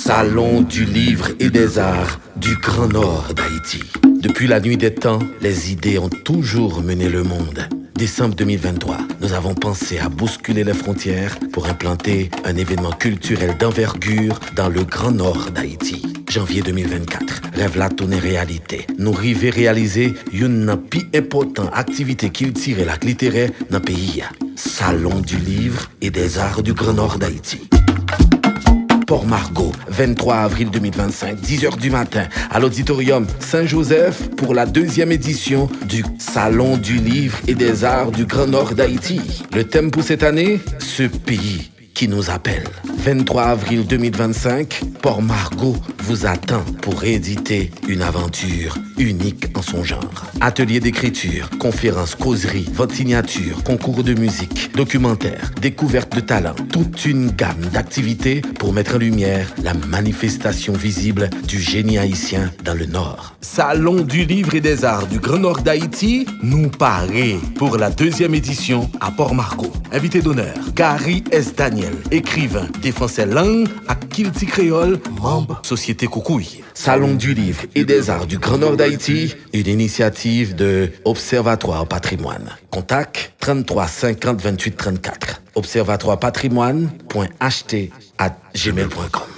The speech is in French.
Salon du livre et des arts du Grand Nord d'Haïti. Depuis la nuit des temps, les idées ont toujours mené le monde. Décembre 2023, nous avons pensé à bousculer les frontières pour implanter un événement culturel d'envergure dans le Grand Nord d'Haïti. Janvier 2024, rêve la tourner réalité. Nous river réaliser une pi important activité culturelle et littéraire dans le pays. Salon du livre et des arts du Grand Nord d'Haïti. Port-Margot, 23 avril 2025, 10h du matin, à l'Auditorium Saint-Joseph pour la 2e édition du Salon du Livre et des Arts du Grand Nord d'Haïti. Le thème pour cette année, ce pays qui nous appelle. 23 avril 2025, Port-Margot vous attend pour rééditer une aventure unique en son genre. Atelier d'écriture, conférences, causeries, vote signature, concours de musique, documentaire, découverte de talent, toute une gamme d'activités pour mettre en lumière la manifestation visible du génie haïtien dans le Nord. Salon du Livre et des Arts du Grand Nord d'Haïti nous paraît pour la 2e édition à Port-Margot. Invité d'honneur, Gary S. Daniel, écrivain, défenseur langue à Kilti Créole, membre Société Koukouille. Salon du Livre et des Arts du Grand Nord d'Haïti, une initiative de Observatoire Patrimoine. Contact 33 50 28 34. observatoirepatrimoine.ht@gmail.com.